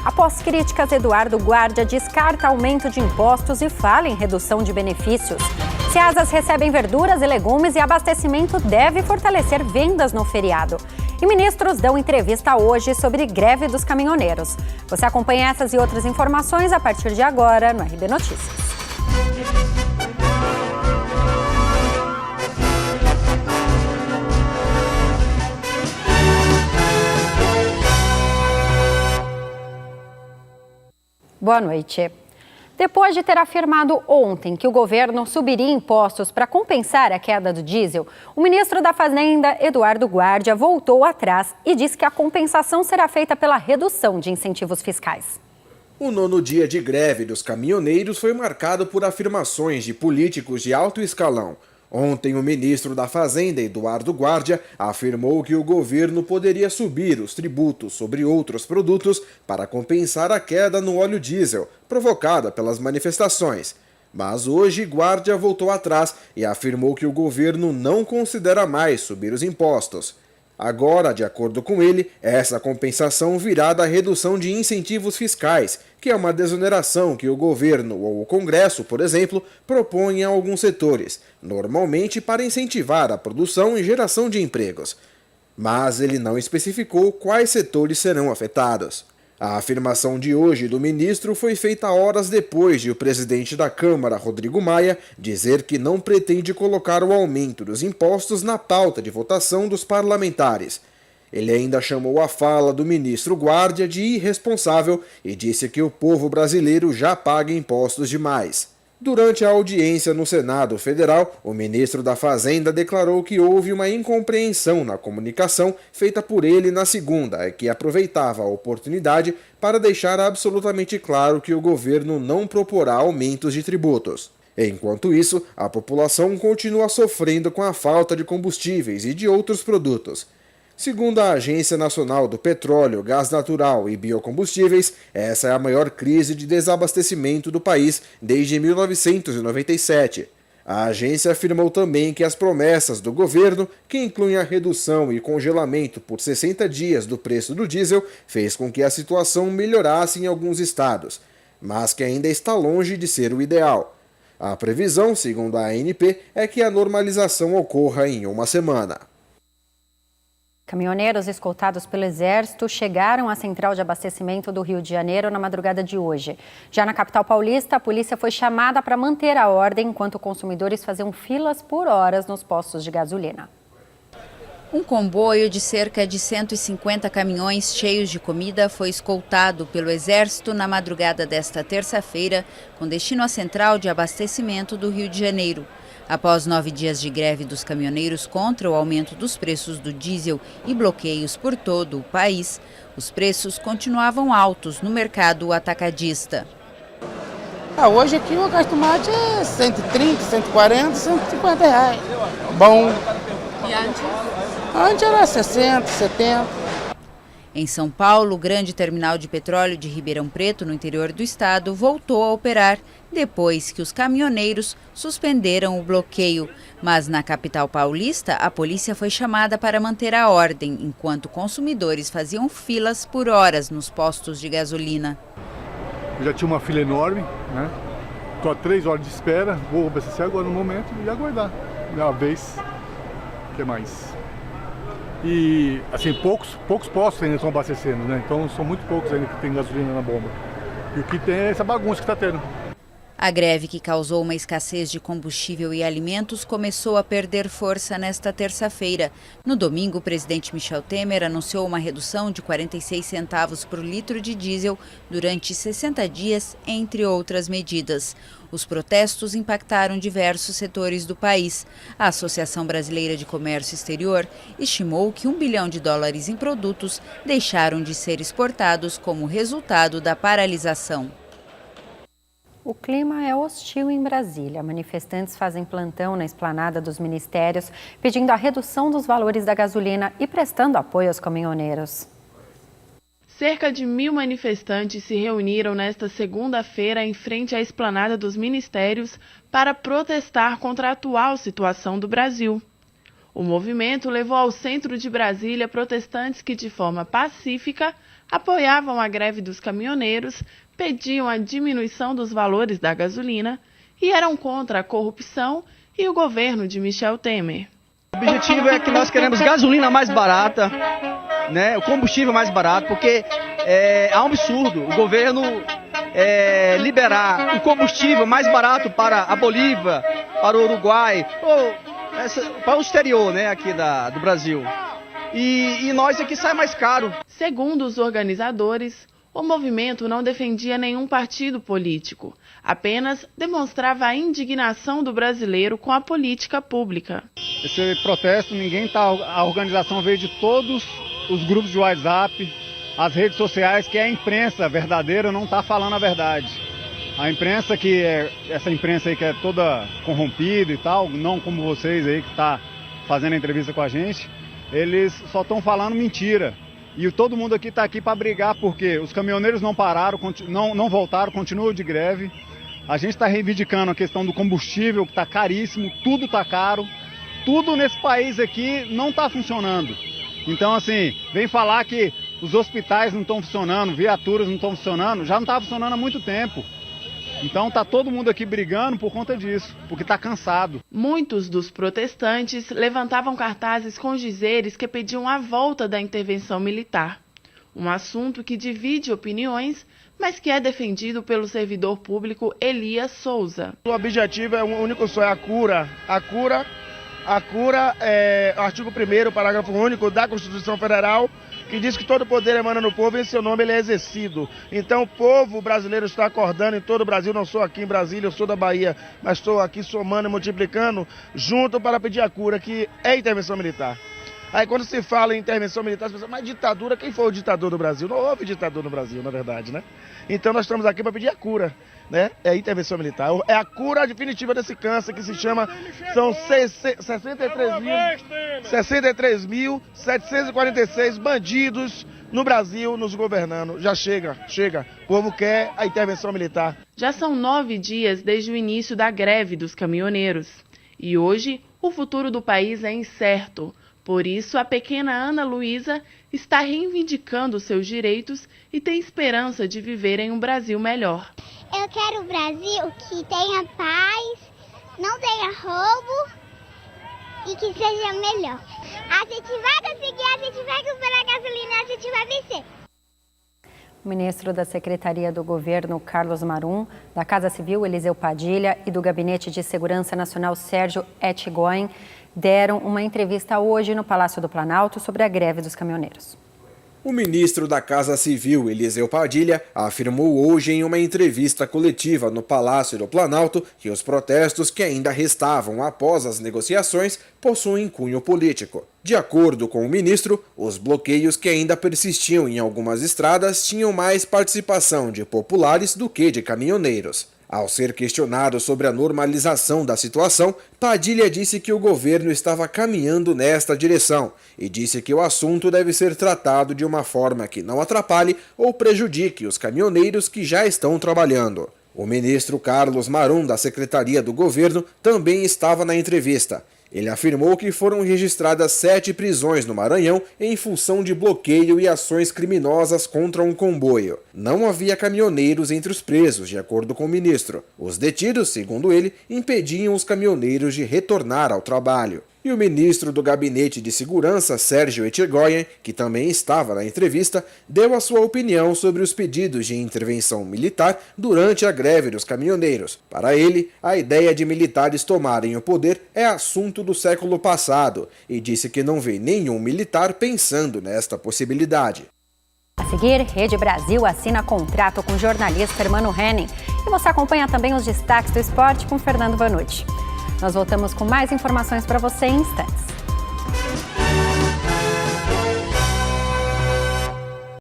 Após críticas, Eduardo Guardia descarta aumento de impostos e fala em redução de benefícios. Ceasas recebem verduras e legumes e abastecimento deve fortalecer vendas no feriado. E ministros dão entrevista hoje sobre greve dos caminhoneiros. Você acompanha essas e outras informações a partir de agora no RB Notícias. Boa noite. Depois de ter afirmado ontem que o governo subiria impostos para compensar a queda do diesel, o ministro da Fazenda, Eduardo Guardia, voltou atrás e disse que a compensação será feita pela redução de incentivos fiscais. O 9º dia de greve dos caminhoneiros foi marcado por afirmações de políticos de alto escalão. Ontem, o ministro da Fazenda, Eduardo Guardia, afirmou que o governo poderia subir os tributos sobre outros produtos para compensar a queda no óleo diesel, provocada pelas manifestações. Mas hoje, Guardia voltou atrás e afirmou que o governo não considera mais subir os impostos. Agora, de acordo com ele, essa compensação virá da redução de incentivos fiscais, que é uma desoneração que o governo ou o Congresso, por exemplo, propõe a alguns setores, normalmente para incentivar a produção e geração de empregos. Mas ele não especificou quais setores serão afetados. A afirmação de hoje do ministro foi feita horas depois de o presidente da Câmara, Rodrigo Maia, dizer que não pretende colocar o aumento dos impostos na pauta de votação dos parlamentares. Ele ainda chamou a fala do ministro Guardia de irresponsável e disse que o povo brasileiro já paga impostos demais. Durante a audiência no Senado Federal, o ministro da Fazenda declarou que houve uma incompreensão na comunicação feita por ele na segunda e que aproveitava a oportunidade para deixar absolutamente claro que o governo não proporá aumentos de tributos. Enquanto isso, a população continua sofrendo com a falta de combustíveis e de outros produtos. Segundo a Agência Nacional do Petróleo, Gás Natural e Biocombustíveis, essa é a maior crise de desabastecimento do país desde 1997. A agência afirmou também que as promessas do governo, que incluem a redução e congelamento por 60 dias do preço do diesel, fez com que a situação melhorasse em alguns estados, mas que ainda está longe de ser o ideal. A previsão, segundo a ANP, é que a normalização ocorra em uma semana. Caminhoneiros escoltados pelo Exército chegaram à central de abastecimento do Rio de Janeiro na madrugada de hoje. Já na capital paulista, a polícia foi chamada para manter a ordem enquanto consumidores faziam filas por horas nos postos de gasolina. Um comboio de cerca de 150 caminhões cheios de comida foi escoltado pelo Exército na madrugada desta terça-feira, com destino à central de abastecimento do Rio de Janeiro. Após 9 dias de greve dos caminhoneiros contra o aumento dos preços do diesel e bloqueios por todo o país, os preços continuavam altos no mercado atacadista. Hoje aqui o gás de tomate é 130, 140, 150 reais. Bom. E antes? Antes era 60, 70. Em São Paulo, o grande terminal de petróleo de Ribeirão Preto, no interior do estado, voltou a operar depois que os caminhoneiros suspenderam o bloqueio. Mas na capital paulista, a polícia foi chamada para manter a ordem, enquanto consumidores faziam filas por horas nos postos de gasolina. Eu já tinha uma fila enorme, né? Estou há 3 horas de espera, vou abastecer agora no momento e aguardar a vez que é mais. E, assim, poucos postos ainda estão abastecendo, né? Então, são muito poucos ainda que tem gasolina na bomba. E o que tem é essa bagunça que está tendo. A greve, que causou uma escassez de combustível e alimentos, começou a perder força nesta terça-feira. No domingo, o presidente Michel Temer anunciou uma redução de 46 centavos por litro de diesel durante 60 dias, entre outras medidas. Os protestos impactaram diversos setores do país. A Associação Brasileira de Comércio Exterior estimou que US$ 1 bilhão em produtos deixaram de ser exportados como resultado da paralisação. O clima é hostil em Brasília. Manifestantes fazem plantão na esplanada dos ministérios, pedindo a redução dos valores da gasolina e prestando apoio aos caminhoneiros. Cerca de 1.000 manifestantes se reuniram nesta segunda-feira em frente à esplanada dos ministérios para protestar contra a atual situação do Brasil. O movimento levou ao centro de Brasília protestantes que, de forma pacífica, apoiavam a greve dos caminhoneiros, pediam a diminuição dos valores da gasolina e eram contra a corrupção e o governo de Michel Temer. O objetivo é que nós queremos gasolina mais barata, né, o combustível mais barato, porque é um absurdo o governo liberar o combustível mais barato para a Bolívia, para o Uruguai, para o exterior, né, aqui do Brasil. E nós aqui sai mais caro. Segundo os organizadores, o movimento não defendia nenhum partido político, apenas demonstrava a indignação do brasileiro com a política pública. Esse protesto, a organização veio de todos os grupos de WhatsApp, as redes sociais, que a imprensa verdadeira não está falando a verdade. A imprensa essa imprensa aí que é toda corrompida e tal, não como vocês aí que está fazendo a entrevista com a gente, eles só estão falando mentira. E todo mundo aqui está aqui para brigar porque os caminhoneiros não pararam, não voltaram, continuam de greve. A gente está reivindicando a questão do combustível, que está caríssimo, tudo está caro. Tudo nesse país aqui não está funcionando. Então, assim, vem falar que os hospitais não estão funcionando, viaturas não estão funcionando, já não está funcionando há muito tempo. Então está todo mundo aqui brigando por conta disso, porque está cansado. Muitos dos protestantes levantavam cartazes com dizeres que pediam a volta da intervenção militar. Um assunto que divide opiniões, mas que é defendido pelo servidor público Elias Souza. O objetivo é um único só, é a cura. A cura é o artigo 1º, parágrafo único da Constituição Federal, que diz que todo poder emana no povo e em seu nome ele é exercido. Então o povo brasileiro está acordando em todo o Brasil, não sou aqui em Brasília, eu sou da Bahia, mas estou aqui somando e multiplicando, junto para pedir a cura, que é intervenção militar. Aí quando se fala em intervenção militar, as pessoas, mas ditadura, quem foi o ditador do Brasil? Não houve ditador no Brasil, na verdade, né? Então nós estamos aqui para pedir a cura, né? É a intervenção militar, é a cura definitiva desse câncer que se chama, são 63.746 bandidos no Brasil nos governando. Já chega, o povo quer a intervenção militar. Já são 9 dias desde o início da greve dos caminhoneiros e hoje o futuro do país é incerto. Por isso, a pequena Ana Luísa está reivindicando seus direitos e tem esperança de viver em um Brasil melhor. Eu quero um Brasil que tenha paz, não tenha roubo e que seja melhor. A gente vai conseguir, a gente vai comprar gasolina, a gente vai vencer. O ministro da Secretaria do Governo, Carlos Marum, da Casa Civil, Eliseu Padilha, e do Gabinete de Segurança Nacional, Sérgio Etchegoyen, deram uma entrevista hoje no Palácio do Planalto sobre a greve dos caminhoneiros. O ministro da Casa Civil, Eliseu Padilha, afirmou hoje em uma entrevista coletiva no Palácio do Planalto que os protestos que ainda restavam após as negociações possuem cunho político. De acordo com o ministro, os bloqueios que ainda persistiam em algumas estradas tinham mais participação de populares do que de caminhoneiros. Ao ser questionado sobre a normalização da situação, Padilha disse que o governo estava caminhando nesta direção e disse que o assunto deve ser tratado de uma forma que não atrapalhe ou prejudique os caminhoneiros que já estão trabalhando. O ministro Carlos Marum, da Secretaria do Governo, também estava na entrevista. Ele afirmou que foram registradas 7 prisões no Maranhão em função de bloqueio e ações criminosas contra um comboio. Não havia caminhoneiros entre os presos, de acordo com o ministro. Os detidos, segundo ele, impediam os caminhoneiros de retornar ao trabalho. E o ministro do Gabinete de Segurança, Sérgio Etchegoyen, que também estava na entrevista, deu a sua opinião sobre os pedidos de intervenção militar durante a greve dos caminhoneiros. Para ele, a ideia de militares tomarem o poder é assunto do século passado e disse que não vê nenhum militar pensando nesta possibilidade. A seguir, Rede Brasil assina contrato com o jornalista Hermano Henning. E você acompanha também os destaques do esporte com Fernando Vanucci. Nós voltamos com mais informações para você em instantes.